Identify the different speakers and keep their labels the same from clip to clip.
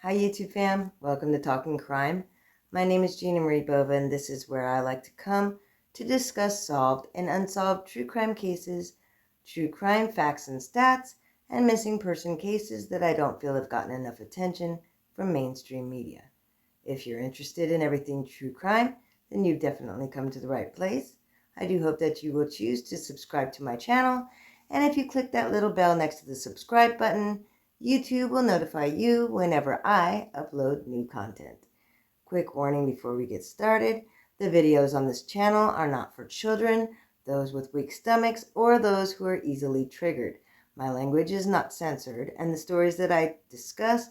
Speaker 1: Hi YouTube fam, welcome to Talking Crime. My name is Gina Marie Bova and this is where I like to come to discuss solved and unsolved true crime cases, true crime facts and stats, and missing person cases that I don't feel have gotten enough attention from mainstream media. If you're interested in everything true crime, then you've definitely come to the right place. I do hope that you will choose to subscribe to my channel, and if you click that little bell next to the subscribe button, YouTube will notify you whenever I upload new content. Quick warning before we get started, the videos on this channel are not for children, those with weak stomachs, or those who are easily triggered. My language is not censored, and the stories that I discuss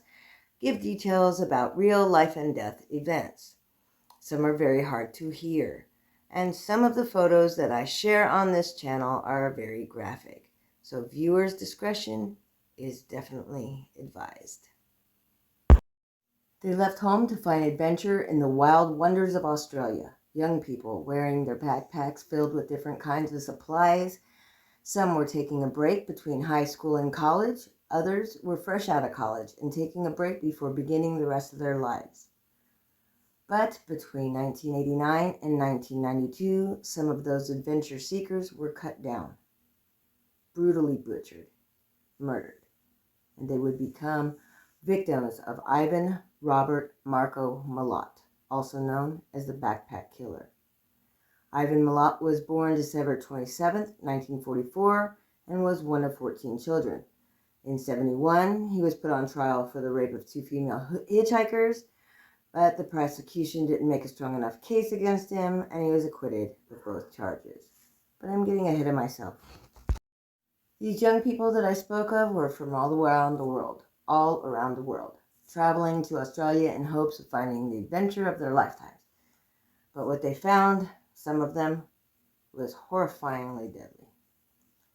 Speaker 1: give details about real life and death events. Some are very hard to hear, and some of the photos that I share on this channel are very graphic, so viewers' discretion is definitely advised. They left home to find adventure in the wild wonders of Australia. Young people wearing their backpacks filled with different kinds of supplies. Some were taking a break between high school and college. Others were fresh out of college and taking a break before beginning the rest of their lives. But between 1989 and 1992, some of those adventure seekers were cut down, brutally butchered, murdered, and they would become victims of Ivan Robert Marco Milat, also known as the Backpack Killer. Ivan Milat was born December 27, 1944, and was one of 14 children. In 1971, he was put on trial for the rape of two female hitchhikers, but the prosecution didn't make a strong enough case against him, and he was acquitted of both charges. But I'm getting ahead of myself. These young people that I spoke of were from all around the world, traveling to Australia in hopes of finding the adventure of their lifetimes. But what they found, some of them, was horrifyingly deadly.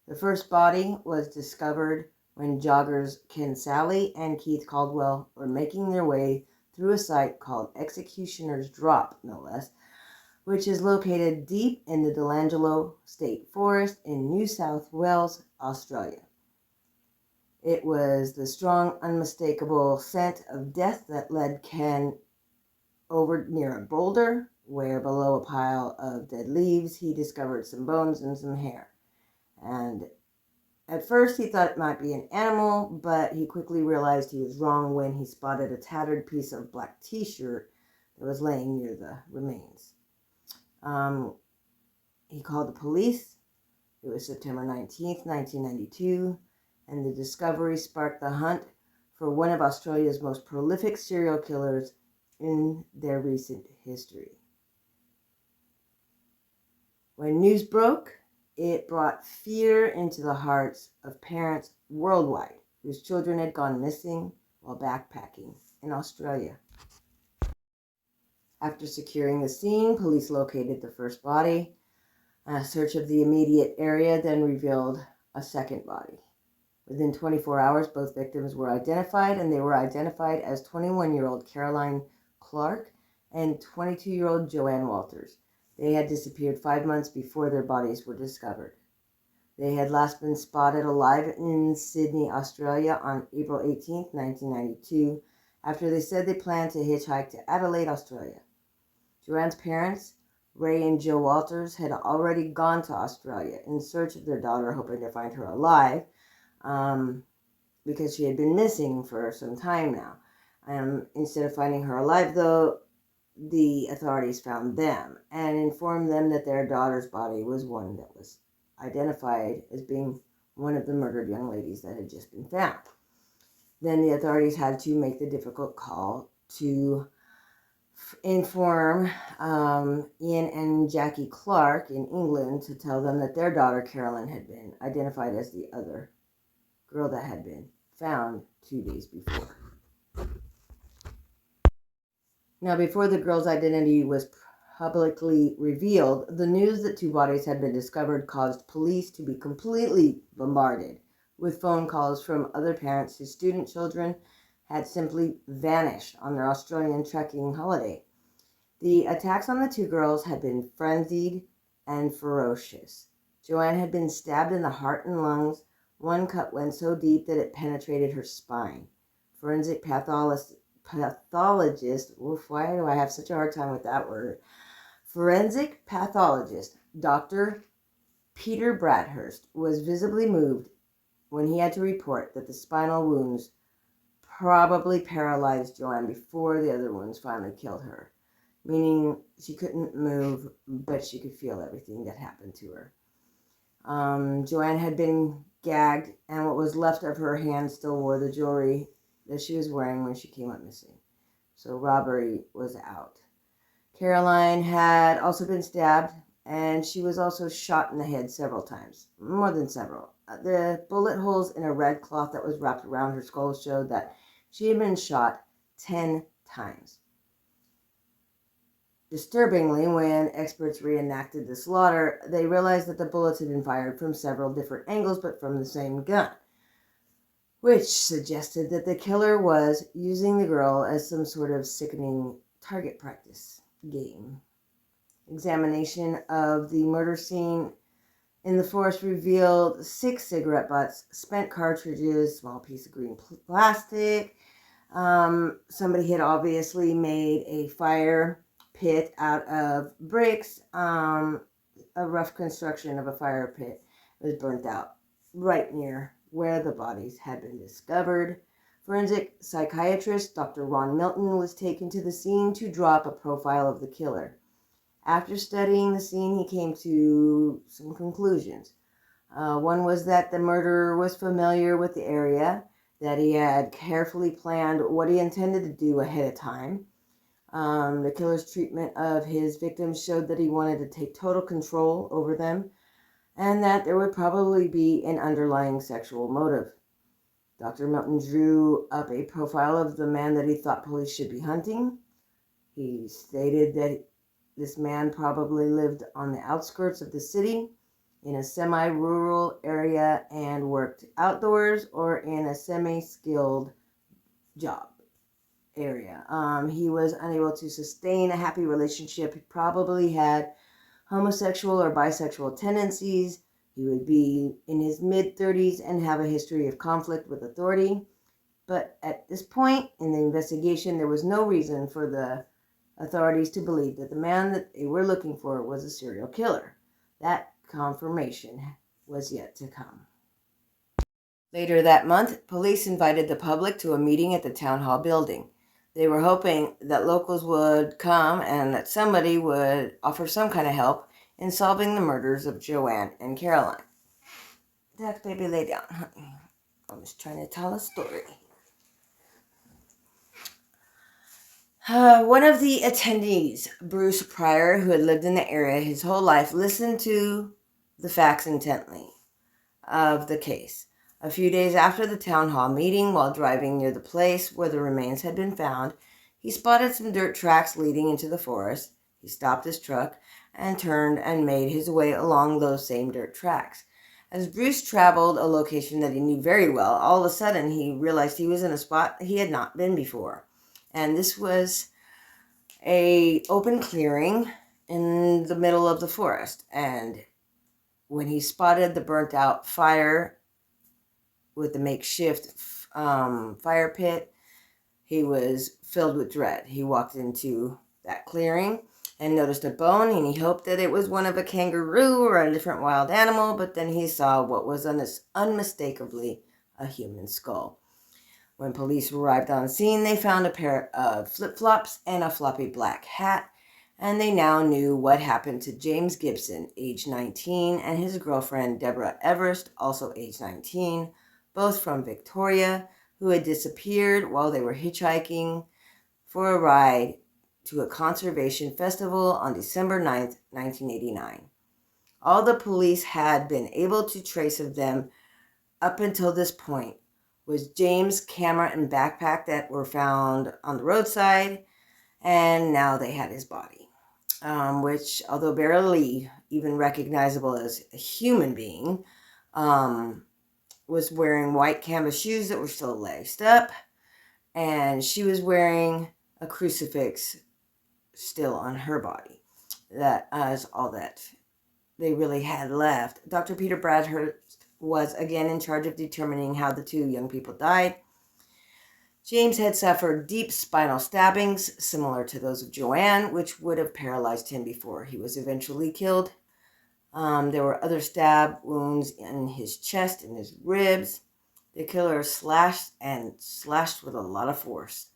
Speaker 1: The first body was discovered when joggers Ken Sally and Keith Caldwell were making their way through a site called Executioner's Drop, no less, which is located deep in the Delangelo State Forest in New South Wales, Australia. It was the strong, unmistakable scent of death that led Ken over near a boulder, where below a pile of dead leaves, he discovered some bones and some hair. And at first he thought it might be an animal, but he quickly realized he was wrong when he spotted a tattered piece of black t-shirt that was laying near the remains. He called the police. It was September 19th, 1992, and the discovery sparked the hunt for one of Australia's most prolific serial killers in their recent history. When news broke, it brought fear into the hearts of parents worldwide whose children had gone missing while backpacking in Australia. After securing the scene, police located the first body. A search of the immediate area then revealed a second body. Within 24 hours, both victims were identified, and they were identified as 21-year-old Caroline Clark and 22-year-old Joanne Walters. They had disappeared 5 months before their bodies were discovered. They had last been spotted alive in Sydney, Australia on April 18, 1992, after they said they planned to hitchhike to Adelaide, Australia. Joanne's parents, Ray and Joe Walters, had already gone to Australia in search of their daughter, hoping to find her alive, because she had been missing for some time now. Instead of finding her alive, though, the authorities found them and informed them that their daughter's body was one that was identified as being one of the murdered young ladies that had just been found. Then the authorities had to make the difficult call to inform Ian and Jackie Clark in England to tell them that their daughter Carolyn had been identified as the other girl that had been found 2 days before. Now, before the girl's identity was publicly revealed, the news that two bodies had been discovered caused police to be completely bombarded with phone calls from other parents whose student children had simply vanished on their Australian trekking holiday. The attacks on the two girls had been frenzied and ferocious. Joanne had been stabbed in the heart and lungs. One cut went so deep that it penetrated her spine. Forensic pathologist, oof, why do I have such a hard time with that word? Forensic pathologist, Dr. Peter Bradhurst, was visibly moved when he had to report that the spinal wounds probably paralyzed Joanne before the other wounds finally killed her, meaning she couldn't move, but she could feel everything that happened to her. Joanne had been gagged, and what was left of her hand still wore the jewelry that she was wearing when she came up missing. So robbery was out. Caroline had also been stabbed, and she was also shot in the head several times, more than several. The bullet holes in a red cloth that was wrapped around her skull showed that she had been shot 10 times. Disturbingly, when experts reenacted the slaughter, they realized that the bullets had been fired from several different angles, but from the same gun, which suggested that the killer was using the girl as some sort of sickening target practice game. Examination of the murder scene in the forest revealed 6 cigarette butts, spent cartridges, small piece of green plastic. Somebody had obviously made a fire pit out of bricks. A rough construction of a fire pit was burnt out right near where the bodies had been discovered. Forensic psychiatrist Dr. Ron Milton was taken to the scene to draw up a profile of the killer. After studying the scene, he came to some conclusions. One was that the murderer was familiar with the area, that he had carefully planned what he intended to do ahead of time. The killer's treatment of his victims showed that he wanted to take total control over them, and that there would probably be an underlying sexual motive. Dr. Milton drew up a profile of the man that he thought police should be hunting. He stated that this man probably lived on the outskirts of the city, in a semi-rural area, and worked outdoors or in a semi-skilled job area. He was unable to sustain a happy relationship. He probably had homosexual or bisexual tendencies. He would be in his mid-30s and have a history of conflict with authority. But at this point in the investigation, there was no reason for the authorities to believe that the man that they were looking for was a serial killer. That confirmation was yet to come. Later that month, police invited the public to a meeting at the town hall building. They were hoping that locals would come and that somebody would offer some kind of help in solving the murders of Joanne and Caroline. Duck, baby, lay down, honey. I'm just trying to tell a story. One of the attendees, Bruce Pryor, who had lived in the area his whole life, listened to the facts intently of the case. A few days after the town hall meeting, while driving near the place where the remains had been found, he spotted some dirt tracks leading into the forest. He stopped his truck and turned and made his way along those same dirt tracks. As Bruce traveled a location that he knew very well, all of a sudden he realized he was in a spot he had not been before. And this was a open clearing in the middle of the forest. And when he spotted the burnt out fire with the makeshift fire pit, he was filled with dread. He walked into that clearing and noticed a bone, and he hoped that it was one of a kangaroo or a different wild animal, but then he saw what was unmistakably a human skull. When police arrived on scene, they found a pair of flip-flops and a floppy black hat, and they now knew what happened to James Gibson, age 19, and his girlfriend, Deborah Everest, also age 19, both from Victoria, who had disappeared while they were hitchhiking for a ride to a conservation festival on December 9th, 1989. All the police had been able to trace of them up until this point was James' camera and backpack that were found on the roadside, and now they had his body, which, although barely even recognizable as a human being, was wearing white canvas shoes that were still laced up, and she was wearing a crucifix still on her body. That is all that they really had left. Dr. Peter Bradhurst was again in charge of determining how the two young people died. James had suffered deep spinal stabbings similar to those of Joanne, which would have paralyzed him before he was eventually killed. There were other stab wounds in his chest and his ribs. The killer slashed with a lot of force.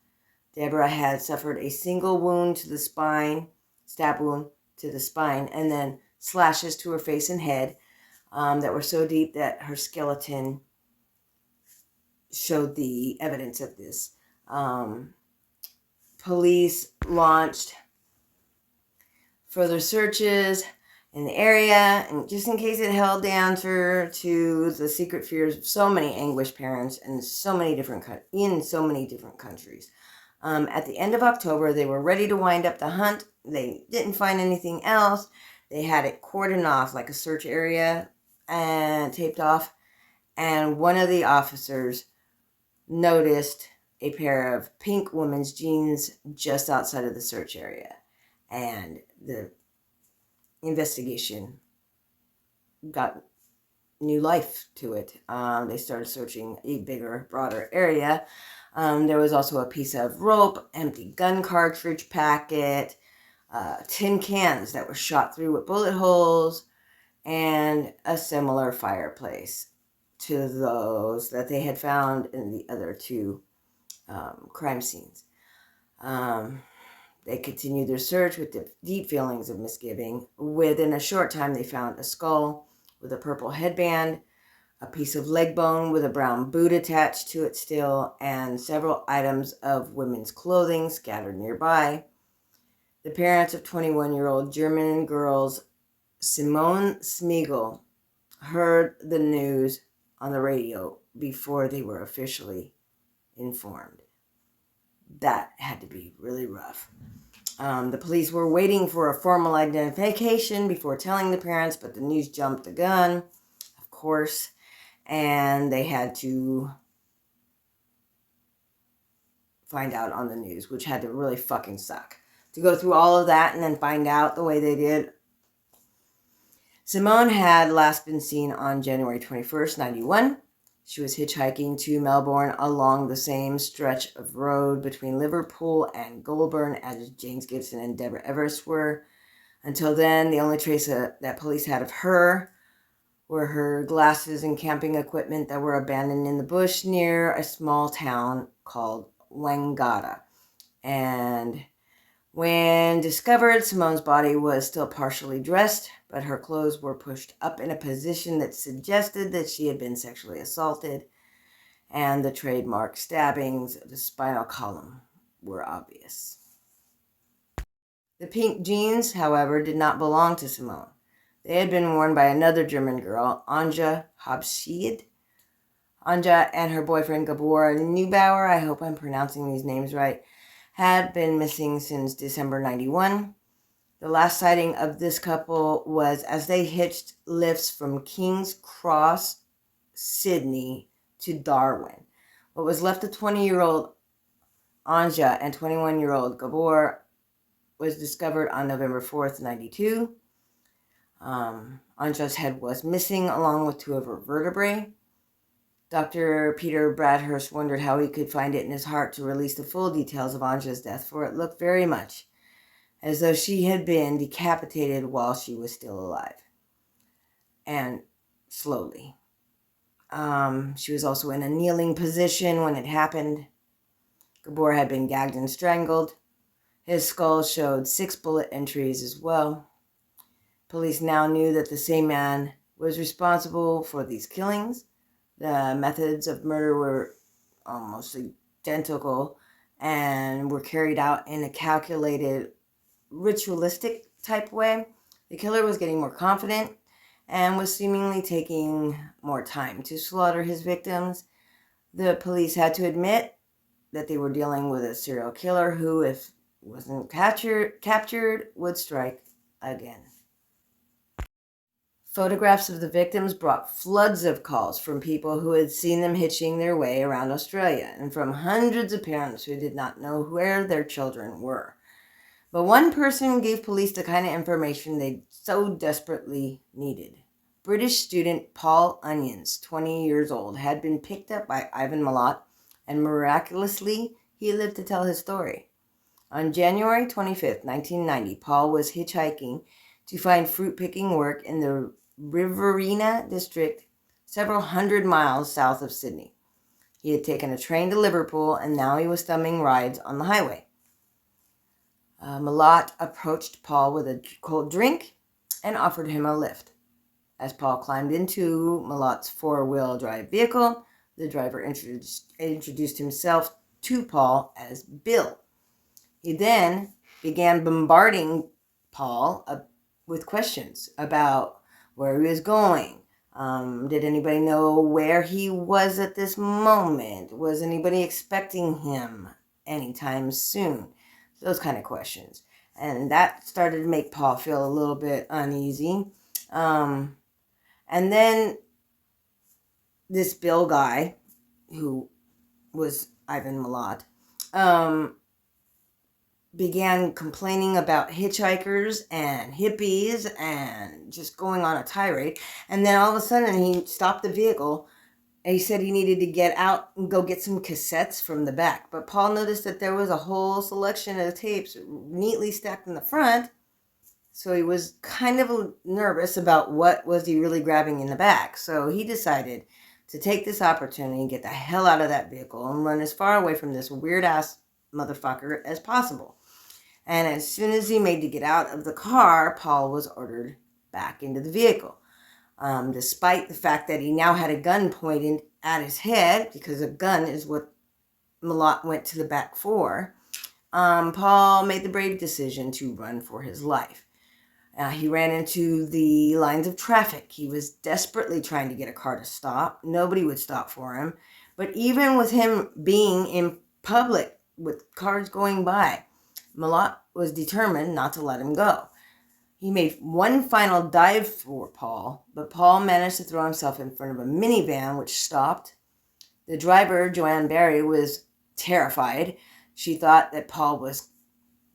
Speaker 1: Deborah had suffered a single wound to the spine, stab wound to the spine, and then slashes to her face and head that were so deep that her skeleton showed the evidence of this. Police launched further searches in the area, and just in case it held the answer to the secret fears of so many anguished parents in so many different countries. At the end of October, they were ready to wind up the hunt. They didn't find anything else. They had it cordoned off like a search area and taped off. And one of the officers noticed a pair of pink women's jeans just outside of the search area. And the investigation got new life to it. They started searching a bigger, broader area. There was also a piece of rope, empty gun cartridge packet, tin cans that were shot through with bullet holes, and a similar fireplace to those that they had found in the other two crime scenes. They continued their search with deep feelings of misgiving. Within a short time, they found a skull with a purple headband, a piece of leg bone with a brown boot attached to it still, and several items of women's clothing scattered nearby. The parents of 21-year-old German girls Simone Smiegel heard the news on the radio before they were officially informed. That had to be really rough. The police were waiting for a formal identification before telling the parents, but the news jumped the gun, of course, and they had to find out on the news, which had to really fucking suck. To go through all of that and then find out the way they did. Simone had last been seen on January 21st, 91. She was hitchhiking to Melbourne along the same stretch of road between Liverpool and Goulburn as James Gibson and Deborah Everest were. Until then, the only trace that police had of her were her glasses and camping equipment that were abandoned in the bush near a small town called Wangata. And when discovered, Simone's body was still partially dressed, but her clothes were pushed up in a position that suggested that she had been sexually assaulted, and the trademark stabbings of the spinal column were obvious. The pink jeans, however, did not belong to Simone. They had been worn by another German girl, Anja Habschied. Anja and her boyfriend Gabor Neubauer, I hope I'm pronouncing these names right, had been missing since December 91. The last sighting of this couple was as they hitched lifts from King's Cross, Sydney to Darwin. What was left of 20-year-old Anja and 21-year-old Gabor was discovered on November 4th, 92. Anja's head was missing along with two of her vertebrae. Dr. Peter Bradhurst wondered how he could find it in his heart to release the full details of Anja's death, for it looked very much as though she had been decapitated while she was still alive. And slowly. She was also in a kneeling position when it happened. Gabor had been gagged and strangled. His skull showed 6 bullet entries as well. Police now knew that the same man was responsible for these killings. The methods of murder were almost identical and were carried out in a calculated, ritualistic type way. The killer was getting more confident and was seemingly taking more time to slaughter his victims. The police had to admit that they were dealing with a serial killer who, if wasn't captured, would strike again. Photographs of the victims brought floods of calls from people who had seen them hitching their way around Australia, and from hundreds of parents who did not know where their children were. But one person gave police the kind of information they so desperately needed. British student Paul Onions, 20 years old, had been picked up by Ivan Milat, and miraculously, he lived to tell his story. On January 25th, 1990, Paul was hitchhiking to find fruit-picking work in the Riverina district, several hundred miles south of Sydney. He had taken a train to Liverpool, and now he was thumbing rides on the highway. Milat approached Paul with a cold drink and offered him a lift. As Paul climbed into Milat's four-wheel drive vehicle, the driver introduced himself to Paul as Bill. He then began bombarding Paul with questions about where he was going. Did anybody know where he was at this moment? Was anybody expecting him anytime soon? Those kind of questions. And that started to make Paul feel a little bit uneasy. And then this Bill guy, who was Ivan Milat, began complaining about hitchhikers and hippies and just going on a tirade. And then all of a sudden he stopped the vehicle and he said he needed to get out and go get some cassettes from the back. But Paul noticed that there was a whole selection of tapes neatly stacked in the front. So he was kind of nervous about what was he really grabbing in the back. So he decided to take this opportunity and get the hell out of that vehicle and run as far away from this weird-ass motherfucker as possible. And as soon as he made to get out of the car, Paul was ordered back into the vehicle. Despite the fact that he now had a gun pointed at his head, because a gun is what Milat went to the back for, Paul made the brave decision to run for his life. He ran into the lines of traffic. He was desperately trying to get a car to stop. Nobody would stop for him. But even with him being in public with cars going by, Milat was determined not to let him go. He made one final dive for Paul, but Paul managed to throw himself in front of a minivan, which stopped. The driver, Joanne Barry, was terrified. She thought that Paul was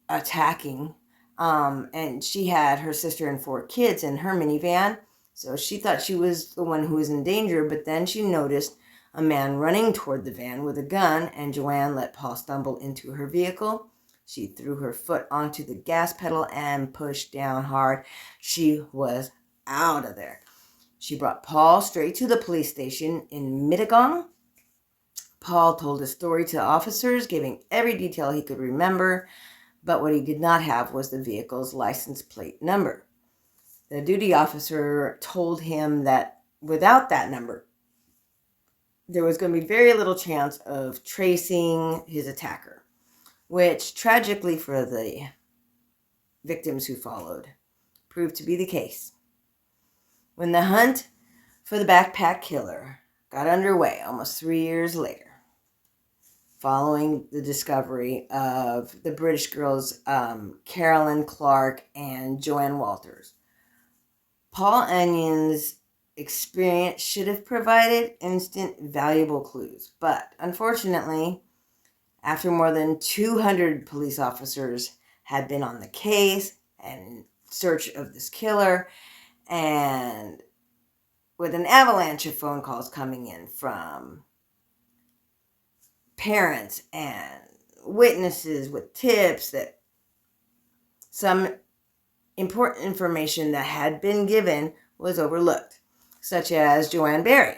Speaker 1: attacking, and she had her sister and 4 kids in her minivan, so she thought she was the one who was in danger, but then she noticed a man running toward the van with a gun, and Joanne let Paul stumble into her vehicle. She threw her foot onto the gas pedal and pushed down hard. She was out of there. She brought Paul straight to the police station in Mittagong. Paul told his story to officers, giving every detail he could remember, but what he did not have was the vehicle's license plate number. The duty officer told him that without that number, there was going to be very little chance of tracing his attacker, which tragically for the victims who followed proved to be the case. When the hunt for the backpack killer got underway almost 3 years later, following the discovery of the British girls Carolyn Clark and Joanne Walters, Paul Onion's experience should have provided instant valuable clues, but unfortunately, after more than 200 police officers had been on the case and in search of this killer, and with an avalanche of phone calls coming in from parents and witnesses with tips that some important information that had been given was overlooked, such as Joanne Barry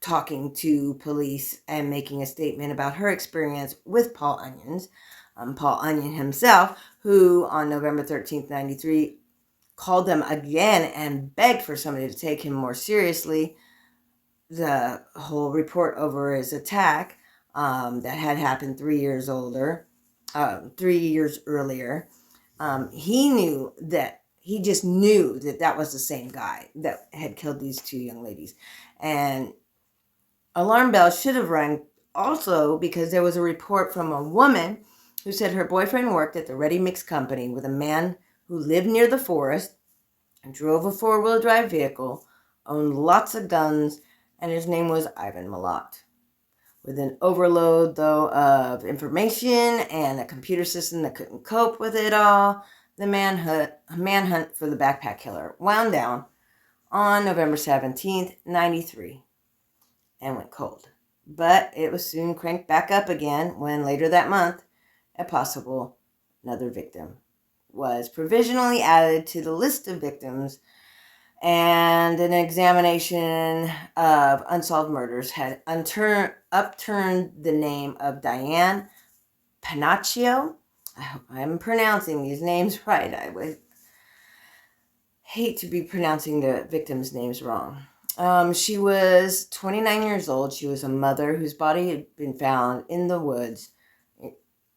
Speaker 1: talking to police and making a statement about her experience with Paul Onion himself, who on November 13th, 93, called them again and begged for somebody to take him more seriously. The whole report over his attack that had happened 3 years earlier, he just knew that was the same guy that had killed these 2 young ladies. And alarm bells should have rung also because there was a report from a woman who said her boyfriend worked at the ready mix company with a man who lived near the forest and drove a 4-wheel drive vehicle, owned lots of guns, and his name was Ivan Milat. With an overload, though, of information and a computer system that couldn't cope with it all, the manhunt for the backpack killer wound down on November 17th, 93, and went cold. but it was soon cranked back up again when later that month another victim was provisionally added to the list of victims, and an examination of unsolved murders had upturned the name of Diane Panaccio. I hope I'm pronouncing these names right. I would hate to be pronouncing the victims' names wrong. She was 29 years old. She was a mother whose body had been found in the woods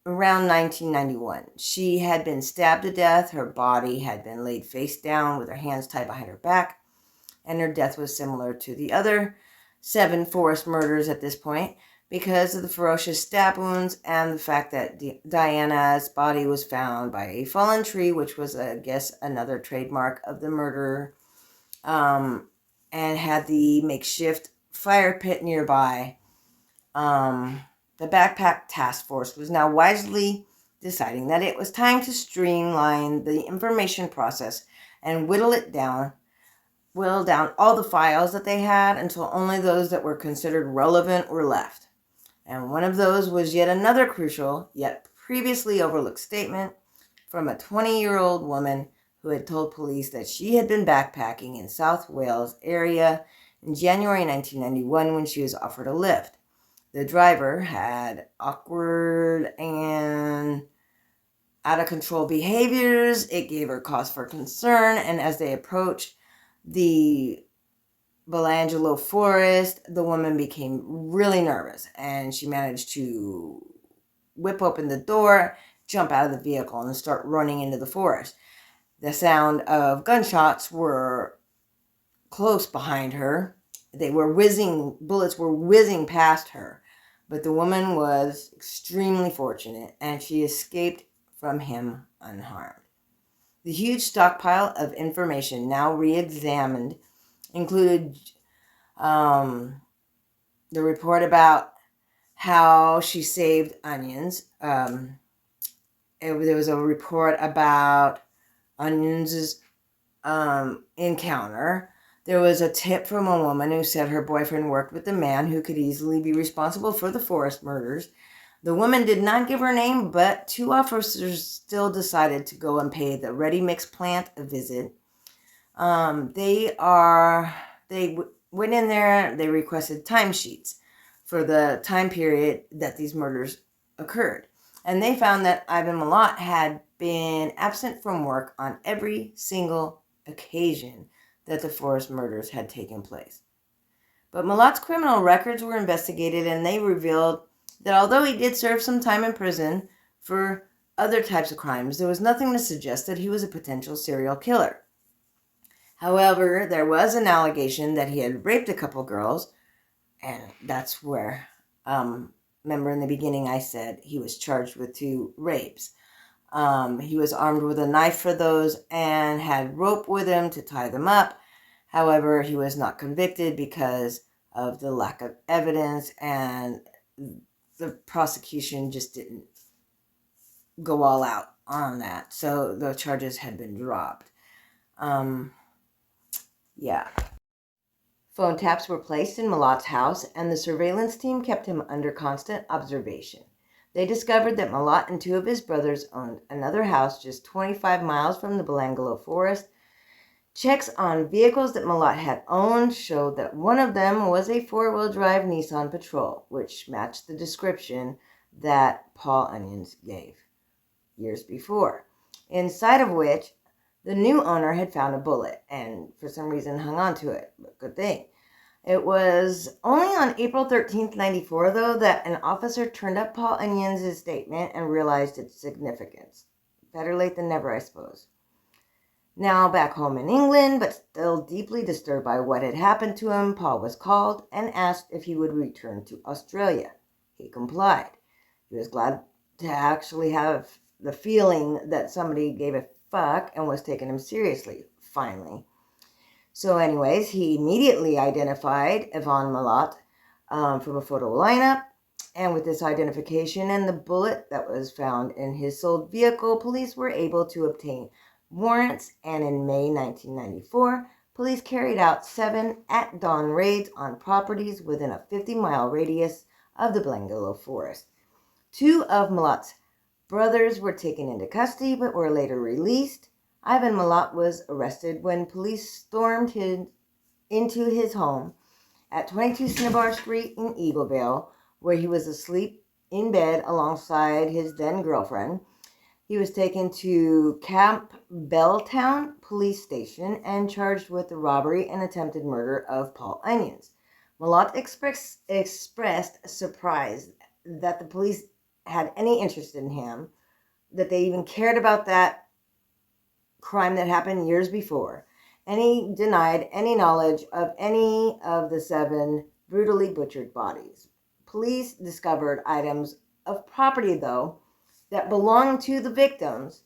Speaker 1: around 1991. She had been stabbed to death. Her body had been laid face down with her hands tied behind her back, and her death was similar to the other 7 forest murders at this point because of the ferocious stab wounds and the fact that Diana's body was found by a fallen tree, which was, I guess, another trademark of the murderer, and had the makeshift fire pit nearby. The Backpack Task Force was now wisely deciding that it was time to streamline the information process and whittle down all the files that they had until only those that were considered relevant were left. And one of those was yet another crucial, yet previously overlooked statement from a 20-year-old woman who had told police that she had been backpacking in South Wales area in January 1991 when she was offered a lift. The driver had awkward and out-of-control behaviors. It gave her cause for concern, and as they approached the Belangelo forest, the woman became really nervous, and she managed to whip open the door, jump out of the vehicle, and start running into the forest. The sound of gunshots were close behind her. Bullets were whizzing past her, but the woman was extremely fortunate, and she escaped from him unharmed. The huge stockpile of information now re-examined included the report about how she saved onions. There was a report about Onions' encounter. There was a tip from a woman who said her boyfriend worked with a man who could easily be responsible for the forest murders. The woman did not give her name, but 2 officers still decided to go and pay the ready mix plant a visit. They went in there, they requested timesheets for the time period that these murders occurred. And they found that Ivan Milat had been absent from work on every single occasion that the forest murders had taken place. But Milat's criminal records were investigated, and they revealed that although he did serve some time in prison for other types of crimes, there was nothing to suggest that he was a potential serial killer. However, there was an allegation that he had raped a couple girls, and that's where, remember in the beginning I said he was charged with 2 rapes. He was armed with a knife for those and had rope with him to tie them up. However, he was not convicted because of the lack of evidence, and the prosecution just didn't go all out on that. So the charges had been dropped. Phone taps were placed in Milat's house, and the surveillance team kept him under constant observation. They discovered that Milat and 2 of his brothers owned another house just 25 miles from the Belangelo forest. Checks on vehicles that Milat had owned showed that one of them was a 4-wheel drive Nissan Patrol, which matched the description that Paul Onions gave years before, inside of which the new owner had found a bullet and for some reason hung on to it. But good thing. It was only on April 13th, 1994, though, that an officer turned up Paul Onions' statement and realized its significance. Better late than never, I suppose. Now back home in England, but still deeply disturbed by what had happened to him, Paul was called and asked if he would return to Australia. He complied. He was glad to actually have the feeling that somebody gave a fuck and was taking him seriously, finally. So anyways, he immediately identified Yvonne Milat from a photo lineup. And with this identification and the bullet that was found in his sold vehicle, police were able to obtain warrants. And in May 1994, police carried out 7 at-dawn raids on properties within a 50-mile radius of the Blangallow forest. 2 of Milat's brothers were taken into custody but were later released. Ivan Milat was arrested when police stormed into his home at 22 Cinnabar Street in Eaglevale, where he was asleep in bed alongside his then-girlfriend. He was taken to Camp Belltown Police Station and charged with the robbery and attempted murder of Paul Onions. Milat expressed surprise that the police had any interest in him, that they even cared about that crime that happened years before, and he denied any knowledge of any of the 7 brutally butchered bodies. Police discovered items of property, though, that belonged to the victims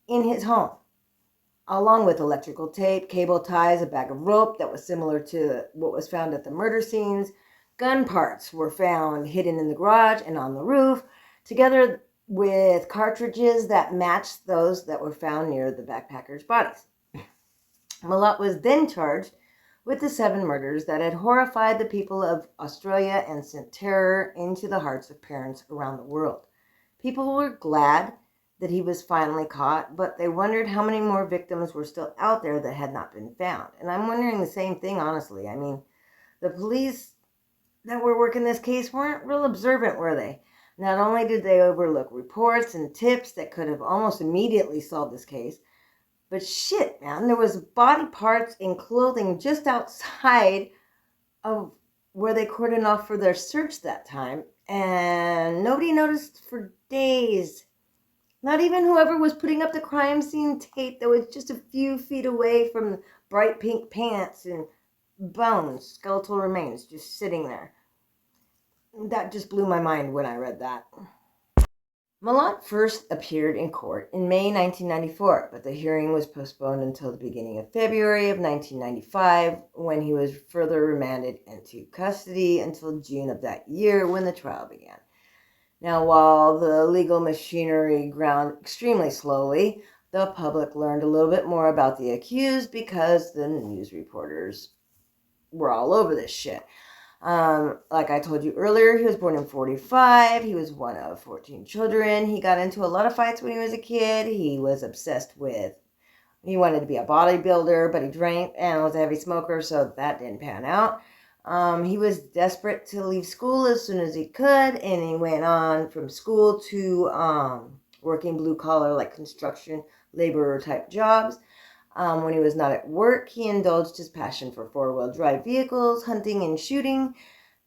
Speaker 1: in his home, along with electrical tape, cable ties, a bag of rope that was similar to what was found at the murder scenes. Gun parts were found hidden in the garage and on the roof, together with cartridges that matched those that were found near the backpackers' bodies. Milat was then charged with the 7 murders that had horrified the people of Australia and sent terror into the hearts of parents around the world. People were glad that he was finally caught, but they wondered how many more victims were still out there that had not been found. And I'm wondering the same thing, honestly. I mean, the police that were working this case weren't real observant, were they? Not only did they overlook reports and tips that could have almost immediately solved this case, but shit, man, there was body parts and clothing just outside of where they cordoned off for their search that time, and nobody noticed for days. Not even whoever was putting up the crime scene tape that was just a few feet away from bright pink pants and bones, skeletal remains just sitting there. That just blew my mind when I read that. Milat first appeared in court in May 1994, but the hearing was postponed until the beginning of February of 1995, when he was further remanded into custody until June of that year, when the trial began. Now, while the legal machinery ground extremely slowly, the public learned a little bit more about the accused because the news reporters were all over this shit. Like I told you earlier, he was born in 1945. He was one of 14 children. He got into a lot of fights when he was a kid. He was obsessed with, he wanted to be a bodybuilder, but he drank and was a heavy smoker, so that didn't pan out. He was desperate to leave school as soon as he could, and he went on from school to working blue collar, like construction, laborer type jobs. When he was not at work, he indulged his passion for 4-wheel drive vehicles, hunting and shooting.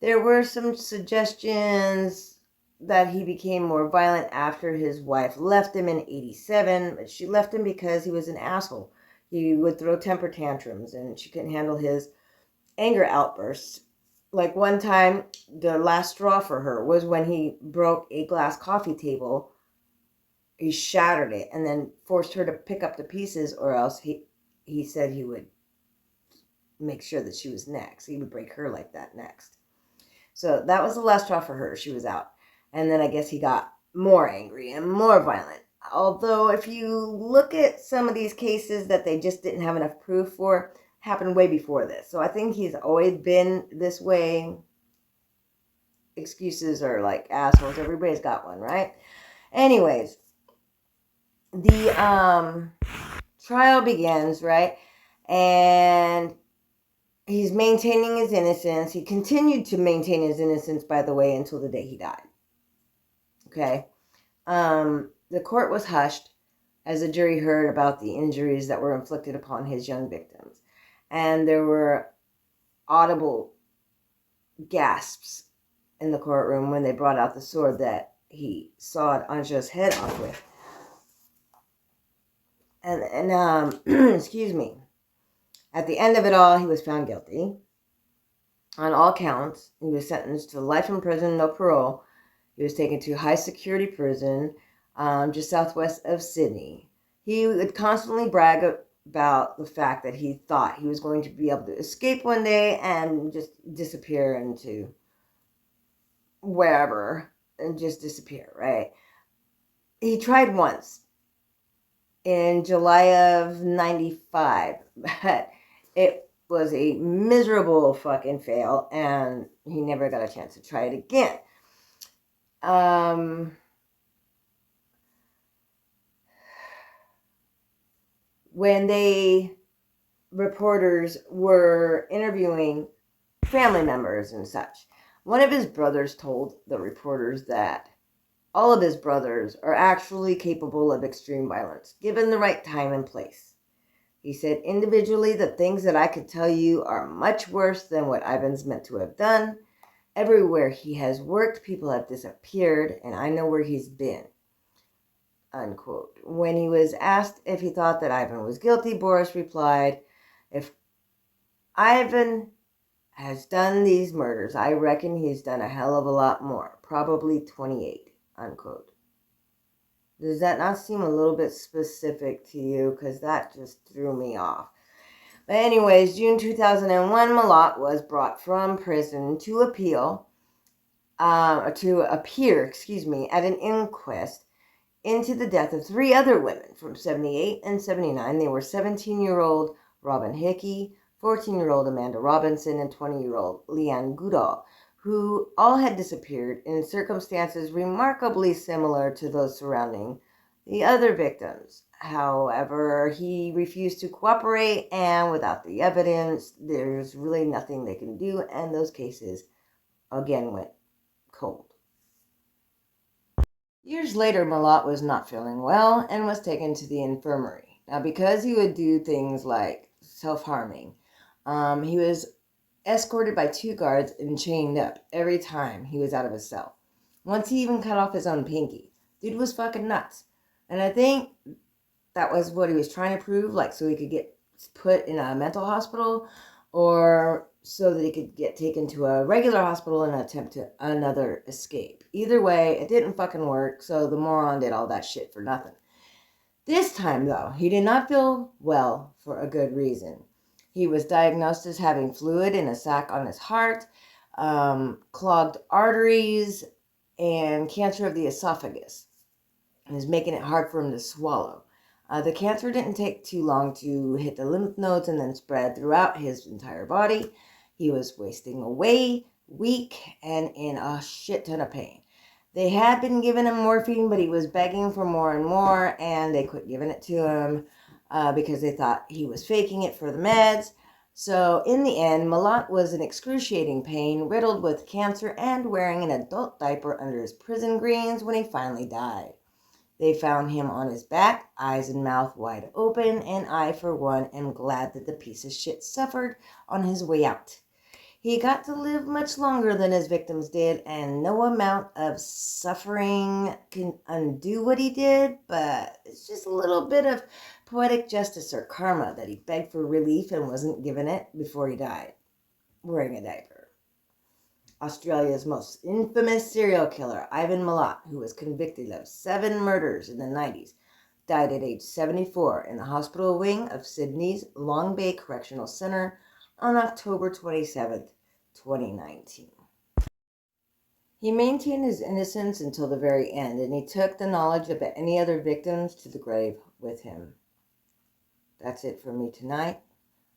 Speaker 1: There were some suggestions that he became more violent after his wife left him in 1987, but she left him because he was an asshole. He would throw temper tantrums, and she couldn't handle his anger outbursts. Like one time, the last straw for her was when he broke a glass coffee table. He shattered it and then forced her to pick up the pieces, or else he said he would make sure that she was next. He would break her like that next. So that was the last straw for her. She was out. And then I guess he got more angry and more violent. Although if you look at some of these cases that they just didn't have enough proof for, happened way before this. So I think he's always been this way. Excuses are like assholes. Everybody's got one, right? Anyways, the trial begins, right? And he's maintaining his innocence. He continued to maintain his innocence, by the way, until the day he died. Okay? The court was hushed as the jury heard about the injuries that were inflicted upon his young victims. And there were audible gasps in the courtroom when they brought out the sword that he sawed Anja's head off with. And excuse me. At the end of it all, he was found guilty on all counts. He was sentenced to life in prison, no parole. He was taken to high security prison just southwest of Sydney. He would constantly brag about the fact that he thought he was going to be able to escape one day and just disappear into wherever and just disappear, right? He tried once in July of 1995, but it was a miserable fucking fail, and he never got a chance to try it again. When reporters were interviewing family members and such, one of his brothers told the reporters that all of his brothers are actually capable of extreme violence, given the right time and place. He said, individually, the things that I could tell you are much worse than what Ivan's meant to have done. Everywhere he has worked, people have disappeared, and I know where he's been. Unquote. When he was asked if he thought that Ivan was guilty, Boris replied, if Ivan has done these murders, I reckon he's done a hell of a lot more, probably 28, unquote. Does that not seem a little bit specific to you? Because that just threw me off. But anyways, June 2001, Milat was brought from prison to appear, at an inquest into the death of 3 other women from 78 and 79. They were 17-year-old Robin Hickey, 14-year-old Amanda Robinson, and 20-year-old Leanne Goodall, who all had disappeared in circumstances remarkably similar to those surrounding the other victims. However, he refused to cooperate, and without the evidence, there's really nothing they can do, and those cases again went cold. Years later, Milat was not feeling well and was taken to the infirmary. Now, because he would do things like self-harming, he was escorted by 2 guards and chained up every time he was out of his cell. Once he even cut off his own pinky. Dude was fucking nuts. And I think that was what he was trying to prove, like so he could get put in a mental hospital or so that he could get taken to a regular hospital and attempt to another escape. Either way, it didn't fucking work, so the moron did all that shit for nothing. This time, though, he did not feel well for a good reason. He was diagnosed as having fluid in a sac on his heart, clogged arteries, and cancer of the esophagus. It was making it hard for him to swallow. The cancer didn't take too long to hit the lymph nodes and then spread throughout his entire body. He was wasting away, weak, and in a shit ton of pain. They had been giving him morphine, but he was begging for more and more, and they quit giving it to him because they thought he was faking it for the meds. So in the end, Milat was in excruciating pain, riddled with cancer, and wearing an adult diaper under his prison greens when he finally died. They found him on his back, eyes and mouth wide open, and I, for one, am glad that the piece of shit suffered on his way out. He got to live much longer than his victims did, and no amount of suffering can undo what he did, but it's just a little bit of poetic justice or karma that he begged for relief and wasn't given it before he died, wearing a diaper. Australia's most infamous serial killer, Ivan Milat, who was convicted of 7 murders in the 90s, died at age 74 in the hospital wing of Sydney's Long Bay Correctional Centre on October 27, 2019. He maintained his innocence until the very end, and he took the knowledge of any other victims to the grave with him. That's it for me tonight.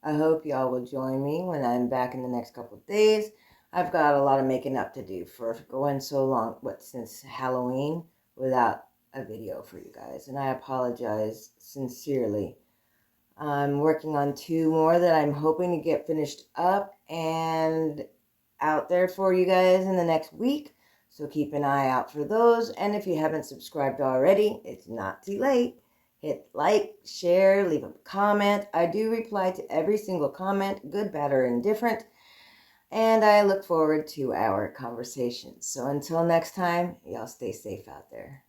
Speaker 1: I hope y'all will join me when I'm back in the next couple of days. I've got a lot of making up to do for going so long, since Halloween, without a video for you guys. And I apologize sincerely. I'm working on 2 more that I'm hoping to get finished up and out there for you guys in the next week. So keep an eye out for those. And if you haven't subscribed already, it's not too late. Hit like, share, leave a comment. I do reply to every single comment, good, bad, or indifferent. And I look forward to our conversations. So until next time, y'all stay safe out there.